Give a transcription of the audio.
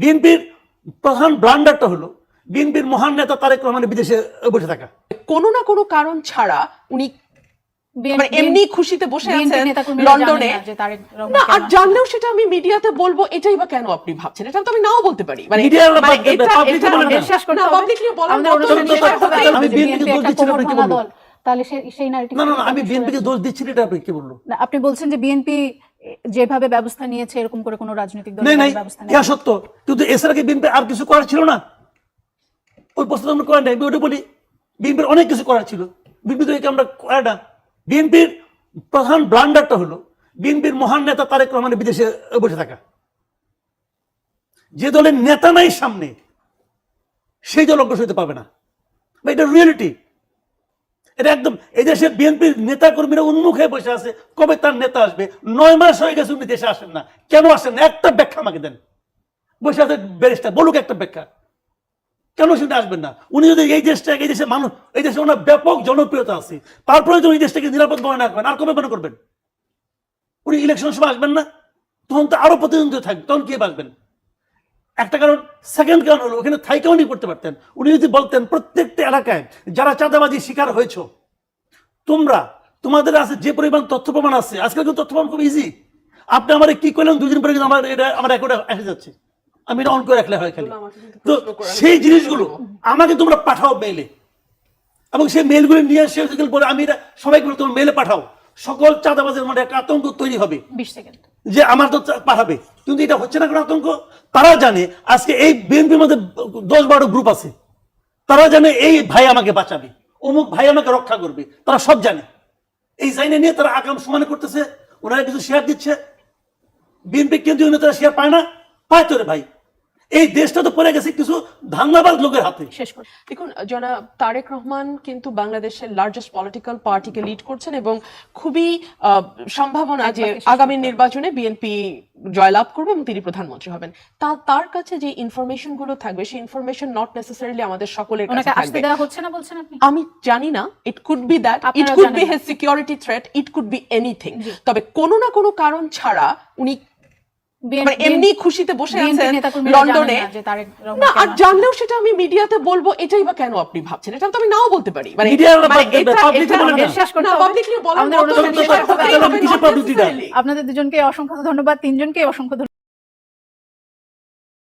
বিএনপির প্রধান ব্লান্ডারটা হলো বিএনপির মহান নেতা তারেক রহমানের বিদেশে বসে থাকা। কোনো না কোনো কারণ ছাড়া উনি এমনি খুশিতে বসে আছেন লন্ডনে, না আর জানলেও সেটা আমি মিডিয়াতে বলবো, এটাই বা কেন আপনি ভাবছেন? এটা তো আমি নাও বলতে পারি। আমি বিএনপিকে দোষ দিচ্ছি, এটা আপনি কি বললো? আপনি বলছেন যে বিএনপি যেভাবে ব্যবস্থা নিয়েছে এরকম করে কোনো রাজনৈতিক দল ব্যবস্থা নেই। সত্য, কিন্তু এছাড়া কি বিএনপি আর কিছু করার ছিল না? ওই প্রস্তাব আমরা করেন নাই, ওটা বলি বিএনপির অনেক কিছু করার ছিল, বিএনপি তো আমরা করে না। বিএনপির প্রধান ব্লান্ডারটা হলো বিএনপির মহান নেতা তারেক রহমানের বিদেশে বসে থাকা। যে দলের নেতা নাই সামনে, সেই দল অগ্রসর হতে পারবে না, এটা রিয়েলিটি। এটা একদম এই দেশে বিএনপির নেতা কর্মীরা উন্মুখ হয়ে বসে আছে, কবে তার নেতা আসবে। 9 মাস হয়ে গেছে উনি দেশে আসেন না, কেন আসেন না? একটা ব্যাখ্যা আমাকে দেন। বসে আছে ব্যারিস্টার, বলুক একটা ব্যাখ্যা, কেন সেটা আসবেন না? উনি যদি এই দেশের মানুষ, এই দেশে ওনার ব্যাপক জনপ্রিয়তা আছে, তারপরে যদি এই দেশটাকে নিরাপদ মনে না করেন, আর কবে মনে করবেন? উনি ইলেকশন সময় আসবেন না, তখন তো আরো প্রতিদ্বন্দ্বিতা থাকবে, তখন কে বাঁচবেন? একটা কারণ। সেকেন্ড কারণ হলো ওখানে থাইকেও উনি করতে পারতেন। উনি যদি বলতেন প্রত্যেকটা এলাকায় যারা চাঁদাবাজির শিকার হয়েছ, তোমাদের আছে যে পরিমাণ তথ্য প্রমাণ আছে, আজকাল কিন্তু তথ্য প্রমাণ খুব ইজি। আপনি আমার কি করলেন, 2 দিন পরে কিন্তু আমার রেকর্ডে এসে যাচ্ছে, আমি এটা অন করে রাখলে হয় খালি। তো সেই জিনিসগুলো আমাকে তোমরা পাঠাও মেইলে, এবং সেই মেইলগুলো নিয়ে এসে বলে আমি এটা সবাইকে তোমার মেইলে পাঠাও। সকল চাঁদাবাজের মধ্যে একটা আতঙ্ক তৈরি হবে 20 সেকেন্ড যে আমার তো পাঠাবে, কিন্তু এটা হচ্ছে না কোনো আতঙ্ক। তারা জানে আজকে এই বিএনপির মধ্যে 10-12 গ্রুপ আছে, তারা জানে এই ভাই আমাকে বাঁচাবে, অমুক ভাই আমাকে রক্ষা করবে, তারা সব জানে। এই জাইনে নিয়ে তারা আগাম সমানে করতেছে, ওনারা কিছু শেয়ার দিচ্ছে। বিএনপি কেন্দ্রীয় নেতারা শেয়ার পায় না, পায় তো রে ভাই। এই দেশটা তো পড়ে গেছে কিছু ধান্দাবাজ লোকের হাতে। শেষ করে দেখুন, জনাব তারেক রহমান কিন্তু বাংলাদেশের লার্জেস্ট পলিটিক্যাল পার্টিকে লিড করছেন এবং খুবই সম্ভাবনা যে আগামী নির্বাচনে বিএনপি জয়লাভ করবে এবং তিনি প্রধানমন্ত্রী হবেন। তার কাছে যে ইনফরমেশন গুলো থাকবে, সেই ইনফরমেশন নট নেসেসারিলি আমাদের সকলের কাছে থাকবে। দেওয়া হচ্ছে না বলছেন আপনি? আমি জানি না, it could be that, it could be his security threat, it could be anything. তবে কোনো না কোনো কারণ ছাড়া উনি এমনি খুশিতে বসে আছেন লন্ডনে, না আর জানলেও সেটা আমি মিডিয়াতে বলবো, এটাই বা কেন আপনি ভাবছেন? এটা তো আমি নাও বলতে পারি। আপনাদের দুজনকে অসংখ্য ধন্যবাদ, 3 জনকে অসংখ্য ধন্যবাদ।